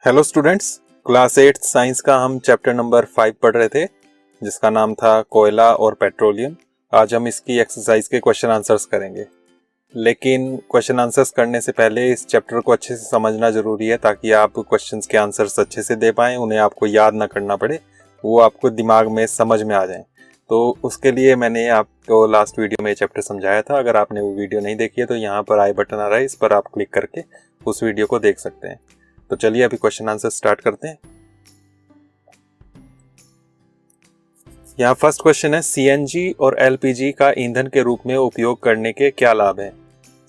Hello students, class 8 science का हम chapter number 5 पढ़ रहे थे जिसका नाम था कोयला और पेट्रोलियम। आज हम इसकी एक्सरसाइज के क्वेश्चन आंसर्स करेंगे, लेकिन क्वेश्चन आंसर्स करने से पहले इस चैप्टर को अच्छे से समझना ज़रूरी है ताकि आप क्वेश्चंस के आंसर्स अच्छे से दे पाएँ, उन्हें आपको याद ना करना पड़े, वो आपको दिमाग में समझ में आ जाएँ। तो उसके लिए मैंने आपको लास्ट वीडियो में ये चैप्टर समझाया था। अगर आपने वो वीडियो नहीं देखी है तो यहाँ पर आई बटन आ रहा है, इस पर आप क्लिक करके उस वीडियो को देख सकते हैं। तो चलिए अभी क्वेश्चन आंसर स्टार्ट करते हैं। यहाँ फर्स्ट क्वेश्चन है, सीएनजी और एलपीजी का ईंधन के रूप में उपयोग करने के क्या लाभ हैं।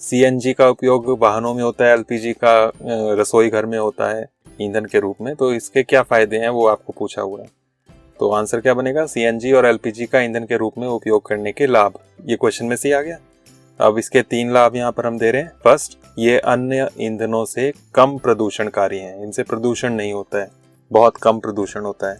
सीएनजी का उपयोग वाहनों में होता है, एलपीजी का रसोई घर में होता है ईंधन के रूप में। तो इसके क्या फायदे हैं वो आपको पूछा हुआ है। तो आंसर क्या बनेगा, सीएनजी और एलपीजी का ईंधन के रूप में उपयोग करने के लाभ। ये क्वेश्चन में से आ गया। अब इसके 3 लाभ यहाँ पर हम दे रहे हैं। फर्स्ट, ये अन्य ईंधनों से कम प्रदूषणकारी हैं, इनसे प्रदूषण नहीं होता है, बहुत कम प्रदूषण होता है।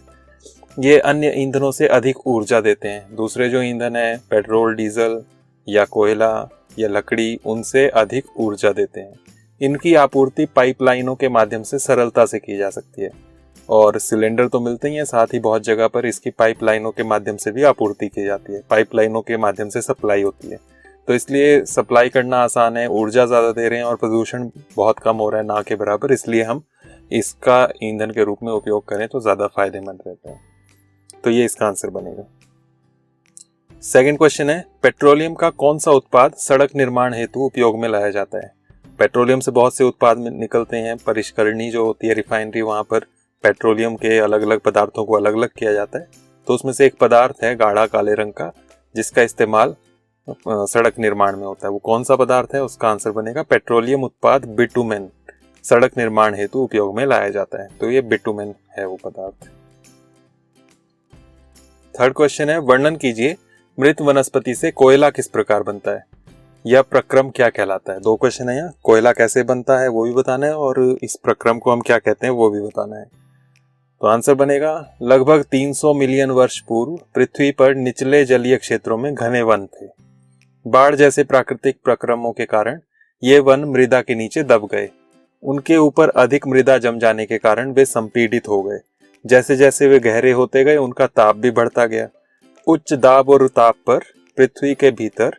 ये अन्य ईंधनों से अधिक ऊर्जा देते हैं। दूसरे जो ईंधन है पेट्रोल, डीजल या कोयला या लकड़ी, उनसे अधिक ऊर्जा देते हैं। इनकी आपूर्ति पाइपलाइनों के माध्यम से सरलता से की जा सकती है, और सिलेंडर तो मिलते ही हैं, साथ ही बहुत जगह पर इसकी पाइपलाइनों के माध्यम से भी आपूर्ति की जाती है, पाइपलाइनों के माध्यम से सप्लाई होती है। तो इसलिए सप्लाई करना आसान है, ऊर्जा ज़्यादा दे रहे हैं और प्रदूषण बहुत कम हो रहा है, ना के बराबर। इसलिए हम इसका ईंधन के रूप में उपयोग करें तो ज़्यादा फायदेमंद रहता है। तो ये इसका आंसर बनेगा। सेकंड क्वेश्चन है, पेट्रोलियम का कौन सा उत्पाद सड़क निर्माण हेतु उपयोग में लाया जाता है। पेट्रोलियम से बहुत से उत्पाद निकलते हैं। परिष्करणी जो होती है, रिफाइनरी, वहाँ पर पेट्रोलियम के अलग अलग पदार्थों को अलग अलग किया जाता है। तो उसमें से एक पदार्थ है गाढ़ा काले रंग का, जिसका इस्तेमाल सड़क निर्माण में होता है। वो कौन सा पदार्थ है, उसका आंसर बनेगा पेट्रोलियम उत्पाद बिटुमेन सड़क निर्माण हेतु उपयोग में लाया जाता है। तो ये बिटुमेन है वो पदार्थ। थर्ड क्वेश्चन है, वर्णन कीजिए मृत वनस्पति से कोयला किस प्रकार बनता है। यह प्रक्रम क्या कहलाता है। 2 क्वेश्चन है यहाँ, कोयला कैसे बनता है वो भी बताना है, और इस प्रक्रम को हम क्या कहते हैं वो भी बताना है। तो आंसर बनेगा, लगभग 300 मिलियन वर्ष पूर्व पृथ्वी पर निचले जलीय क्षेत्रों में घने वन थे। बाढ़ जैसे प्राकृतिक प्रक्रमों के कारण ये वन मृदा के नीचे दब गए। उनके ऊपर अधिक मृदा जम जाने के कारण वे संपीड़ित हो गए। जैसे जैसे वे गहरे होते गए उनका ताप भी बढ़ता गया। उच्च दाब और ताप पर पृथ्वी के भीतर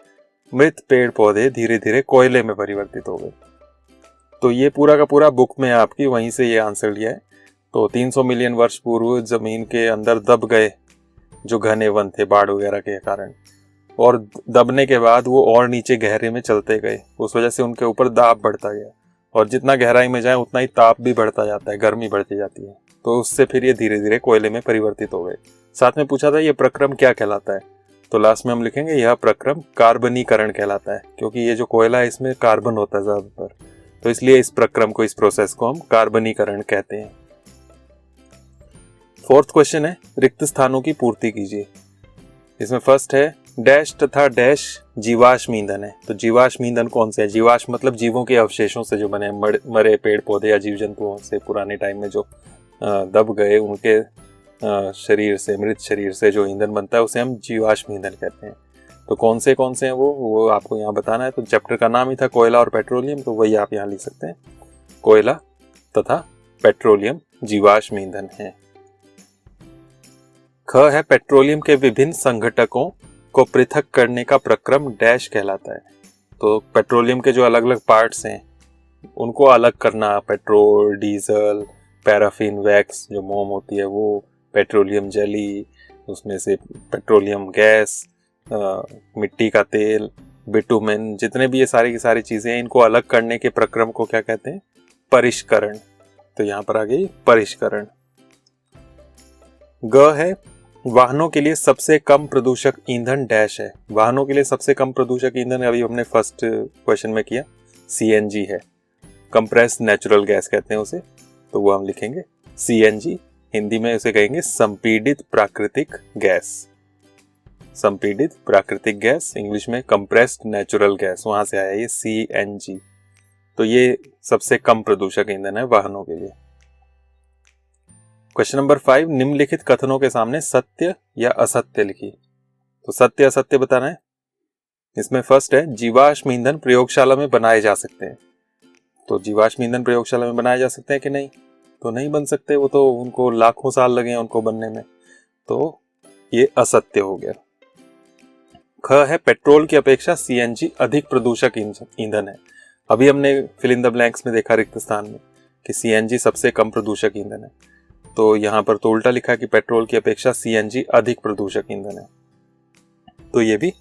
मृत पेड़ पौधे धीरे धीरे कोयले में परिवर्तित हो गए। तो ये पूरा का पूरा बुक में आपकी, वहीं से ये आंसर लिया है। तो 300 मिलियन वर्ष पूर्व जमीन के अंदर दब गए जो घने वन थे बाढ़ वगैरह के कारण, और दबने के बाद वो और नीचे गहरे में चलते गए। उस वजह से उनके ऊपर दाब बढ़ता गया, और जितना गहराई में जाए उतना ही ताप भी बढ़ता जाता है, गर्मी बढ़ती जाती है। तो उससे फिर ये धीरे धीरे कोयले में परिवर्तित हो गए। साथ में पूछा था ये प्रक्रम क्या कहलाता है, तो लास्ट में हम लिखेंगे यह प्रक्रम कार्बनीकरण कहलाता है, क्योंकि ये जो कोयला है इसमें कार्बन होता है ज्यादातर, तो इसलिए इस प्रक्रम को, इस प्रोसेस को हम कार्बनीकरण कहते हैं। फोर्थ क्वेश्चन है, रिक्त स्थानों की पूर्ति कीजिए। इसमें फर्स्ट है, डैश तथा डैश जीवाश्म ईंधन है। तो जीवाश्म ईंधन कौन से है। जीवाश्म मतलब जीवों के अवशेषों से जो बने, मरे पेड़ पौधे या जीव जंतुओं से पुराने टाइम में जो दब गए, उनके शरीर से, मृत शरीर से जो ईंधन बनता है उसे हम जीवाश्म ईंधन कहते हैं। तो कौन से हैं वो आपको यहाँ बताना है। तो चैप्टर का नाम ही था कोयला और पेट्रोलियम, तो वही आप यहाँ लिख सकते हैं, कोयला तथा पेट्रोलियम जीवाश्म ईंधन है। ख है, पेट्रोलियम के विभिन्न संघटकों को पृथक करने का प्रक्रम डैश कहलाता है। तो पेट्रोलियम के जो अलग अलग पार्ट्स हैं उनको अलग करना, पेट्रोल, डीजल, पैराफिन वैक्स जो मोम होती है वो, पेट्रोलियम जेली, उसमें से पेट्रोलियम गैस, मिट्टी का तेल, बिटुमेन, जितने भी ये सारी की सारी चीजें हैं, इनको अलग करने के प्रक्रम को क्या कहते हैं, परिष्करण। तो यहाँ पर आ गई परिष्करण। ग है, वाहनों के लिए सबसे कम प्रदूषक ईंधन डैश है। वाहनों के लिए सबसे कम प्रदूषक ईंधन अभी हमने फर्स्ट क्वेश्चन में किया, सीएनजी है, कंप्रेस्ड नेचुरल गैस कहते हैं उसे, तो वो हम लिखेंगे सीएनजी। हिंदी में उसे कहेंगे संपीड़ित प्राकृतिक गैस। संपीड़ित प्राकृतिक गैस, इंग्लिश में कंप्रेस्ड नेचुरल गैस, वहां से आया ये सीएनजी। तो ये सबसे कम प्रदूषक ईंधन है वाहनों के लिए। क्वेश्चन नंबर 5, निम्नलिखित कथनों के सामने सत्य या असत्य लिखिए। तो सत्य असत्य बताना है। इसमें फर्स्ट है, जीवाश्म ईंधन प्रयोगशाला में बनाए जा सकते हैं। तो जीवाश्म ईंधन प्रयोगशाला में बनाए जा सकते हैं कि नहीं। तो नहीं बन सकते, वो तो उनको लाखों साल लगे हैं उनको बनने में, तो ये असत्य हो गया। ख है पेट्रोल की अपेक्षा सीएनजी अधिक प्रदूषक ईंधन है। अभी हमने फिल इन द ब्लैंक्स में देखा रिक्त स्थान में कि सीएनजी सबसे कम प्रदूषक ईंधन है, तो यहाँ पर तो उल्टा लिखा कि पेट्रोल की अपेक्षा सीएनजी अधिक प्रदूषक ईंधन है, तो ये भी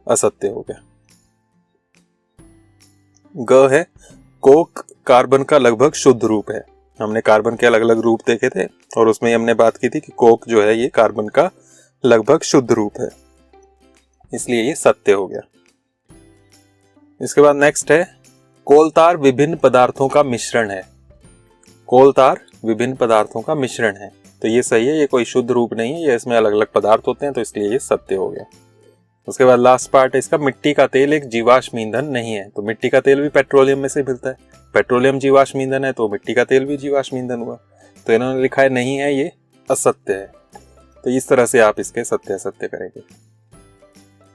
असत्य हो गया। ग है कोक कार्बन का लगभग शुद्ध रूप है। हमने कार्बन के अलग अलग रूप देखे थे और उसमें हमने बात की थी कि कोक जो है ये कार्बन का लगभग शुद्ध रूप है, इसलिए ये सत्य हो गया। इसके बाद नेक्स्ट है कोलतार विभिन्न पदार्थों का मिश्रण है। कोलतार विभिन्न पदार्थों का मिश्रण है, तो ये सही है, ये कोई शुद्ध रूप नहीं है, ये इसमें अलग अलग पदार्थ होते हैं, तो इसलिए ये सत्य हो गया। उसके बाद लास्ट पार्ट है इसका, मिट्टी का तेल एक जीवाश्म ईंधन नहीं है। तो मिट्टी का तेल भी पेट्रोलियम में से मिलता है, पेट्रोलियम जीवाश्म ईंधन है, तो मिट्टी का तेल भी जीवाश्म ईंधन हुआ, तो इन्होंने लिखा है नहीं है, ये असत्य है। तो इस तरह से आप इसके सत्य असत्य करेंगे।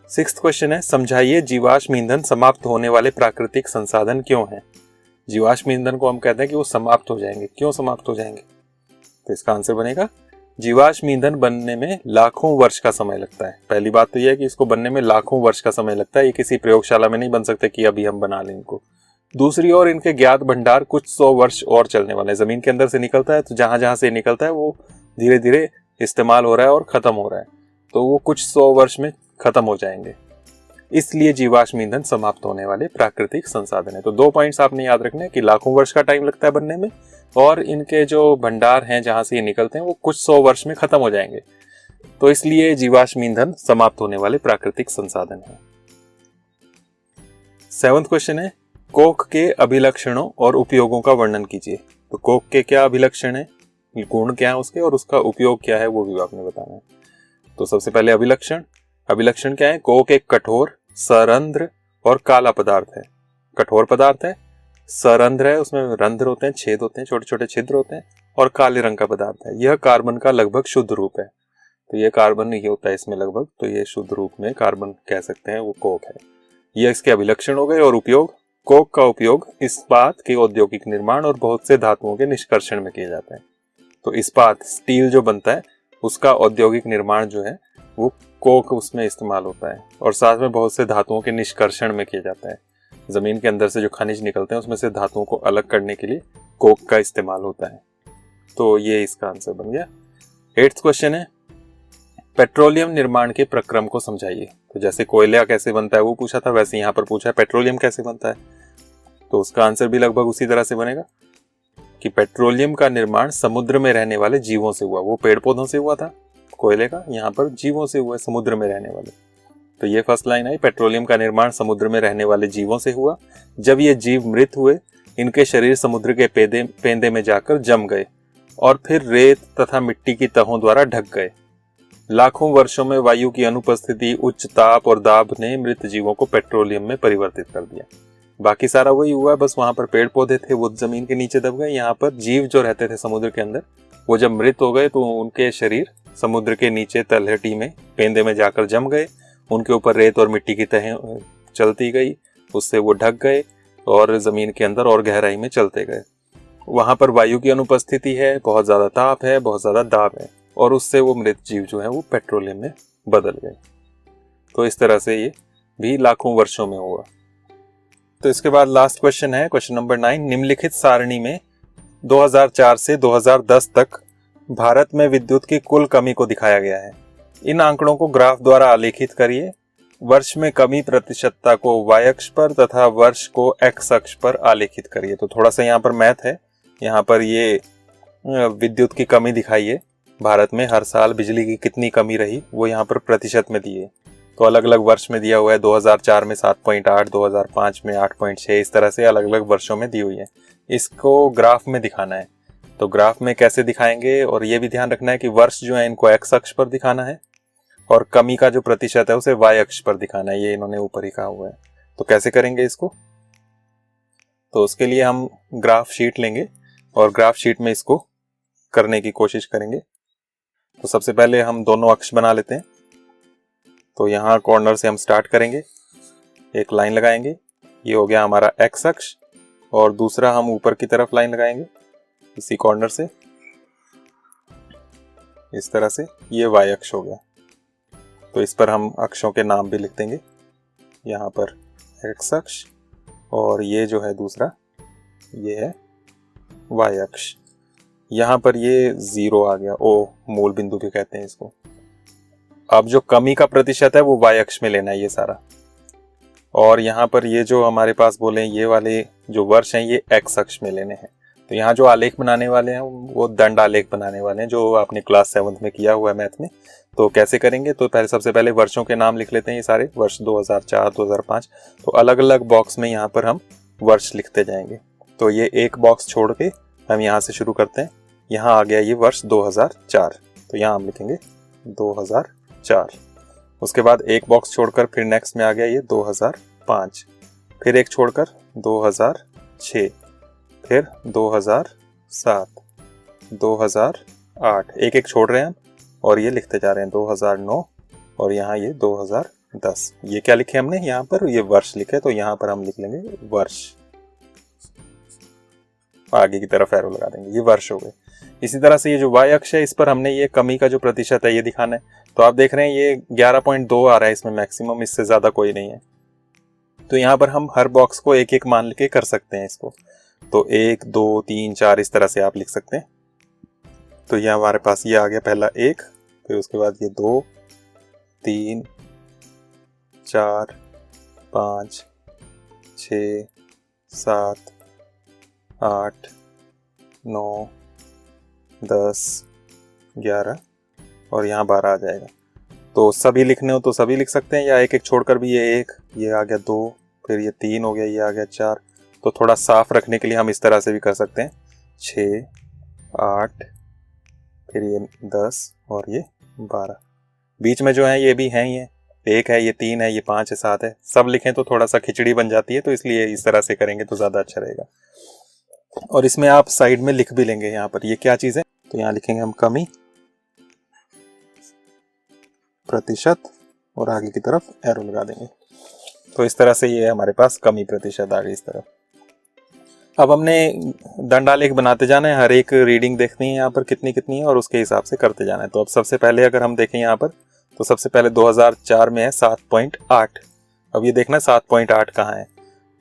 6th क्वेश्चन है समझाइए जीवाश्म ईंधन समाप्त होने वाले प्राकृतिक संसाधन क्यों हैं। जीवाश्म ईंधन को हम कहते हैं कि वो समाप्त हो जाएंगे, क्यों समाप्त हो जाएंगे, तो इसका आंसर बनेगा जीवाश्म ईंधन बनने में लाखों वर्ष का समय लगता है। पहली बात तो यह है कि इसको बनने में लाखों वर्ष का समय लगता है, ये किसी प्रयोगशाला में नहीं बन सकते कि अभी हम बना लें इनको। दूसरी ओर इनके ज्ञात भंडार कुछ 100 वर्ष और चलने वाले हैं। जमीन के अंदर से निकलता है, तो जहां जहां से निकलता है वो धीरे धीरे इस्तेमाल हो रहा है और खत्म हो रहा है, तो वो कुछ 100 वर्ष में खत्म हो जाएंगे, इसलिए जीवाश्म ईंधन समाप्त होने वाले प्राकृतिक संसाधन है। तो 2 पॉइंट्स आपने याद रखने हैं कि लाखों वर्ष का टाइम लगता है बनने में, और इनके जो भंडार हैं जहां से ये निकलते हैं वो कुछ 100 वर्ष में खत्म हो जाएंगे, तो इसलिए जीवाश्म ईंधन समाप्त होने वाले प्राकृतिक संसाधन है। 7th क्वेश्चन है कोक के अभिलक्षणों और उपयोगों का वर्णन कीजिए। तो कोक के क्या अभिलक्षण है, गुण क्या है उसके, और उसका उपयोग क्या है, वो भी आपने बताना है। तो सबसे पहले अभिलक्षण क्या है, कोक एक कठोर, सरंध्र और काला पदार्थ है। कठोर पदार्थ है, सरंध्र है, उसमें रंध्र होते हैं, छेद होते हैं, छोटे छोटे छिद्र होते हैं, और काले रंग का पदार्थ है। यह कार्बन का लगभग शुद्ध रूप है, तो ये कार्बन नहीं होता है इसमें लगभग, तो ये शुद्ध रूप में कार्बन कह सकते हैं, वो कोक है। ये इसके अभिलक्षण हो गए। और उपयोग, कोक का उपयोग इस्पात के औद्योगिक निर्माण और बहुत से धातुओं के निष्कर्षण में किया जाता है। तो इस्पात, स्टील जो बनता है, उसका औद्योगिक निर्माण जो है वो कोक उसमें इस्तेमाल होता है, और साथ में बहुत से धातुओं के निष्कर्षण में किया जाता है। जमीन के अंदर से जो खनिज निकलते हैं उसमें से धातुओं को अलग करने के लिए कोक का इस्तेमाल होता है, तो ये इसका आंसर बन गया। 8th क्वेश्चन है पेट्रोलियम निर्माण के प्रक्रम को समझाइए। तो जैसे कोयला कैसे बनता है वो पूछा था, वैसे यहाँ पर पूछा है पेट्रोलियम कैसे बनता है, तो उसका आंसर भी लगभग उसी तरह से बनेगा कि पेट्रोलियम का निर्माण समुद्र में रहने वाले जीवों से हुआ। वो पेड़ पौधों से हुआ था कोयले का, यहाँ पर जीवों से हुआ, समुद्र में रहने वाले। तो ये फर्स्ट लाइन आई, पेट्रोलियम का निर्माण समुद्र में रहने वाले जीवों से हुआ। जब ये जीव मृत हुए, इनके शरीर समुद्र के पेंदे में जाकर जम गए और फिर रेत तथा मिट्टी की तहों द्वारा ढक गए। लाखों वर्षों में वायु की अनुपस्थिति, उच्च ताप और दाब ने मृत जीवों को पेट्रोलियम में परिवर्तित कर दिया। बाकी सारा वही हुआ, बस वहां पर पेड़ पौधे थे वो जमीन के नीचे दब गए। यहाँ पर जीव जो रहते थे समुद्र के अंदर, वो जब मृत हो गए तो उनके शरीर समुद्र के नीचे तलहटी में पेंदे में जाकर जम गए, उनके ऊपर रेत और मिट्टी की तहें चलती गई, उससे वो ढक गए और जमीन के अंदर और गहराई में चलते गए। वहां पर वायु की अनुपस्थिति है, बहुत ज्यादा ताप है, बहुत ज्यादा दाब है, और उससे वो मृत जीव जो है वो पेट्रोलियम में बदल गए। तो इस तरह से ये भी लाखों वर्षों में हुआ। तो इसके बाद लास्ट क्वेश्चन है क्वेश्चन नंबर 9, निम्नलिखित सारणी में 2004 से 2010 तक भारत में विद्युत की कुल कमी को दिखाया गया है। इन आंकड़ों को ग्राफ द्वारा आलेखित करिए। वर्ष में कमी प्रतिशतता को y अक्ष पर तथा वर्ष को x अक्ष पर आलेखित करिए। तो थोड़ा सा यहाँ पर मैथ है, यहाँ पर ये विद्युत की कमी दिखाइए, भारत में हर साल बिजली की कितनी कमी रही वो यहाँ पर प्रतिशत में दिए। तो अलग अलग वर्ष में दिया हुआ है, 2004 में 7.8, 2005 में 8.6, इस तरह से अलग अलग वर्षों में दी हुई है। इसको ग्राफ में दिखाना है, तो ग्राफ में कैसे दिखाएंगे, और ये भी ध्यान रखना है कि वर्ष जो है इनको x अक्ष पर दिखाना है और कमी का जो प्रतिशत है उसे y अक्ष पर दिखाना है, ये इन्होंने ऊपर ही कहा हुआ है। तो कैसे करेंगे इसको, तो उसके लिए हम ग्राफ शीट लेंगे और ग्राफ शीट में इसको करने की कोशिश करेंगे। तो सबसे पहले हम दोनों अक्ष बना लेते हैं। तो यहाँ कॉर्नर से हम स्टार्ट करेंगे, एक लाइन लगाएंगे, ये हो गया हमारा x अक्ष, और दूसरा हम ऊपर की तरफ लाइन लगाएंगे, इसी कॉर्नर से इस तरह से, ये y अक्ष हो गया। तो इस पर हम अक्षों के नाम भी लिख देंगे, यहाँ पर x अक्ष और ये जो है दूसरा ये है y अक्ष। यहाँ पर ये 0 आ गया, ओ मूल बिंदु भी कहते हैं इसको। अब जो कमी का प्रतिशत है वो y अक्ष में लेना है ये सारा, और यहाँ पर ये जो हमारे पास बोले ये वाले जो वर्ष हैं ये x अक्ष में लेने हैं। तो यहाँ जो आलेख बनाने वाले हैं वो दंड आलेख बनाने वाले हैं, जो आपने क्लास 7th में किया हुआ है मैथ में। तो कैसे करेंगे, तो पहले सबसे पहले वर्षों के नाम लिख लेते हैं, ये सारे वर्ष 2004 2005। तो अलग अलग बॉक्स में यहाँ पर हम वर्ष लिखते जाएंगे। तो ये एक बॉक्स छोड़ के हम यहाँ से शुरू करते हैं। यहाँ आ गया ये वर्ष 2004, तो यहाँ हम लिखेंगे 2004। उसके बाद एक बॉक्स छोड़कर फिर नेक्स्ट में आ गया ये 2005, फिर एक छोड़कर 2006, फिर 2007, 2008, एक एक छोड़ रहे हैं हम और ये लिखते जा रहे हैं 2009, और यहाँ ये 2010। ये क्या लिखे हमने यहाँ पर, ये वर्ष लिखे, तो यहाँ पर हम लिख लेंगे वर्ष, आगे की तरफ एरो लगा देंगे, ये वर्ष हो गए। इसी तरह से ये जो y अक्ष है इस पर हमने ये कमी का जो प्रतिशत है ये दिखाना है। तो आप देख रहे हैं ये 11.2 आ रहा है इसमें मैक्सिमम, इससे ज़्यादा कोई नहीं है। तो यहाँ पर हम हर बॉक्स को एक एक मान लेके कर सकते हैं इसको। तो 1 2 3 4 इस तरह से आप लिख सकते हैं। तो यहाँ हमारे पास ये आ गया पहला 1, फिर उसके बाद ये 2 3 4 5 6 7 8 9 10 11 और यहाँ 12 आ जाएगा। तो सभी लिखने हो तो सभी लिख सकते हैं, या एक एक छोड़कर भी, ये 1, ये आ गया 2, फिर ये 3 हो गया, ये आ गया 4। तो थोड़ा साफ रखने के लिए हम इस तरह से भी कर सकते हैं, 6 8 फिर ये 10 और ये 12। बीच में जो है ये भी हैं, ये 1 है, ये 3 है, ये 5 है, 7 है। सब लिखें तो थोड़ा सा खिचड़ी बन जाती है, तो इसलिए इस तरह से करेंगे तो ज़्यादा अच्छा रहेगा। और इसमें आप साइड में लिख भी लेंगे यहाँ पर ये क्या चीज़ है। तो यहाँ लिखेंगे हम कमी प्रतिशत और आगे की तरफ एरो लगा देंगे। तो इस तरह से ये हमारे पास कमी प्रतिशत आ गई इस तरफ। अब हमने दंडालेख बनाते जाना है, हर एक रीडिंग देखनी है यहाँ पर कितनी कितनी है और उसके हिसाब से करते जाना है। तो अब सबसे पहले अगर हम देखें यहाँ पर, तो सबसे पहले 2004 में है 7.8। अब ये देखना 7.8 कहाँ है,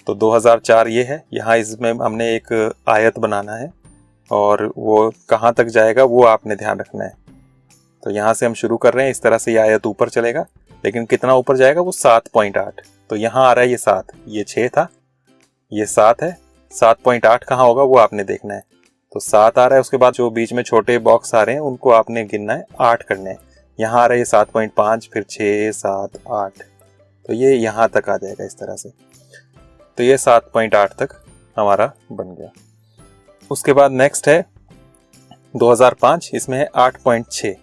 तो 2004 ये है, यहाँ इसमें हमने एक आयत बनाना है और वो कहाँ तक जाएगा वो आपने ध्यान रखना है। तो यहाँ से हम शुरू कर रहे हैं, इस तरह से ये आयत ऊपर चलेगा, लेकिन कितना ऊपर जाएगा वो 7.8। तो यहाँ आ रहा है ये 7, ये 6 था, ये 7 है, 7.8 कहाँ होगा वो आपने देखना है। तो 7 आ रहा है, उसके बाद जो बीच में छोटे बॉक्स आ रहे हैं उनको आपने गिनना है, 8 करने हैं। यहाँ आ रहा है ये 7.5, फिर 6 7 8, तो ये यहाँ तक आ जाएगा इस तरह से। तो ये 7.8 तक हमारा बन गया। उसके बाद नेक्स्ट है 2005, इसमें है 8.6।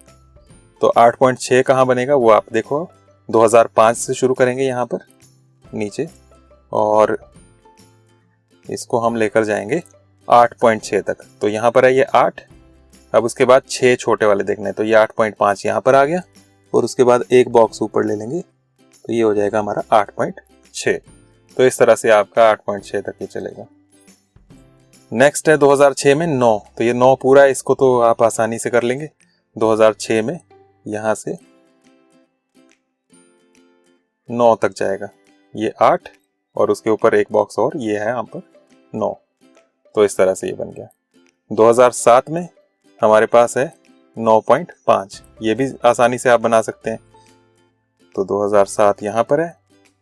तो 8.6 कहाँ बनेगा वो आप देखो, 2005 से शुरू करेंगे यहाँ पर नीचे और इसको हम लेकर जाएंगे 8.6 तक। तो यहाँ पर है ये 8, अब उसके बाद 6 छोटे वाले देखने हैं, तो ये 8.5 यहाँ पर आ गया और उसके बाद एक बॉक्स ऊपर ले लेंगे, तो ये हो जाएगा हमारा 8.6। तो इस तरह से आपका 8.6 तक ही चलेगा। नेक्स्ट है 2006 में 9, तो ये 9 पूरा है, इसको तो आप आसानी से कर लेंगे। 2006 में यहाँ से 9 तक जाएगा, ये 8 और उसके ऊपर एक बॉक्स और, ये है यहाँ पर 9। तो इस तरह से ये बन गया। 2007 में हमारे पास है 9.5, ये भी आसानी से आप बना सकते हैं। तो 2007 यहाँ पर है,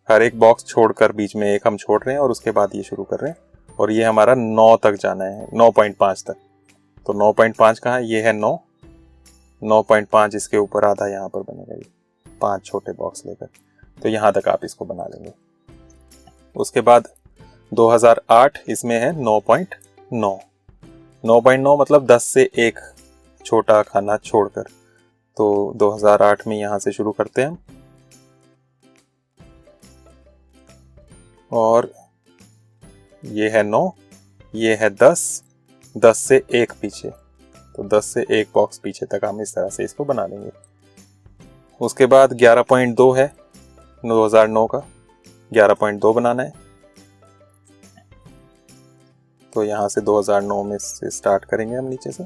हर एक बॉक्स छोड़कर बीच में एक हम छोड़ रहे हैं और उसके बाद ये शुरू कर रहे हैं और ये हमारा 9 तक जाना है, 9.5 तक। तो 9.5 कहाँ है, ये है 9, 9.5 इसके ऊपर आधा यहाँ पर बनेगा, ये 5 छोटे बॉक्स लेकर। तो यहाँ तक आप इसको बना लेंगे। उसके बाद 2008, इसमें है 9.9। 9.9 मतलब 10 से एक छोटा खाना छोड़कर। तो 2008 में यहाँ से शुरू करते हैं हम और ये है 9, ये है 10, 10 से एक पीछे, तो 10 से एक बॉक्स पीछे तक हम इस तरह से इसको बना लेंगे। उसके बाद 11.2 है 2009 का, 11.2 बनाना है। तो यहाँ से 2009 में से स्टार्ट करेंगे हम नीचे से,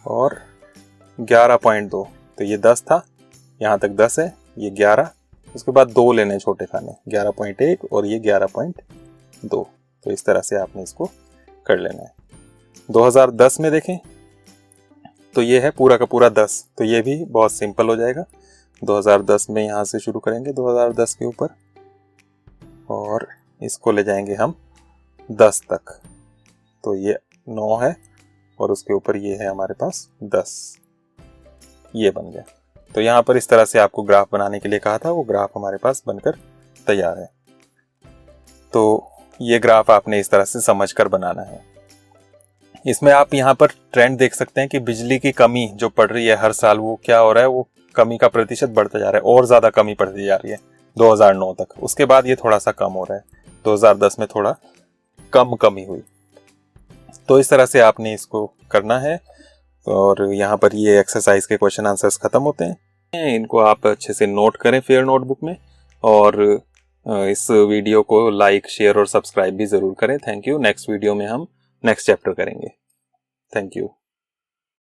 और 11.2, तो ये 10 था, यहाँ तक 10 है, ये 11, उसके बाद 2 लेने छोटे खाने, 11.1 और ये 11.2। तो इस तरह से आपने इसको कर लेना है। 2010 में देखें तो ये है पूरा का पूरा 10, तो ये भी बहुत सिंपल हो जाएगा। 2010 में यहाँ से शुरू करेंगे 2010 के ऊपर, और इसको ले जाएंगे हम 10 तक, तो ये 9 है और उसके ऊपर ये है हमारे पास 10, ये बन गया। तो यहाँ पर इस तरह से आपको ग्राफ बनाने के लिए कहा था, वो ग्राफ हमारे पास बनकर तैयार है। तो ये ग्राफ आपने इस तरह से समझकर बनाना है। इसमें आप यहाँ पर ट्रेंड देख सकते हैं कि बिजली की कमी जो पड़ रही है हर साल, वो क्या हो रहा है, वो कमी का प्रतिशत बढ़ता जा रहा है, और ज़्यादा कमी पड़ती जा रही है 2009 तक। उसके बाद ये थोड़ा सा कम हो रहा है, 2010 में थोड़ा कम कमी हुई। तो इस तरह से आपने इसको करना है, और यहाँ पर ये एक्सरसाइज के क्वेश्चन आंसर्स खत्म होते हैं। इनको आप अच्छे से नोट करें फेयर नोटबुक में, और इस वीडियो को लाइक, शेयर और सब्सक्राइब भी ज़रूर करें। Thank you. नेक्स्ट वीडियो में हम नेक्स्ट चैप्टर करेंगे। Thank you.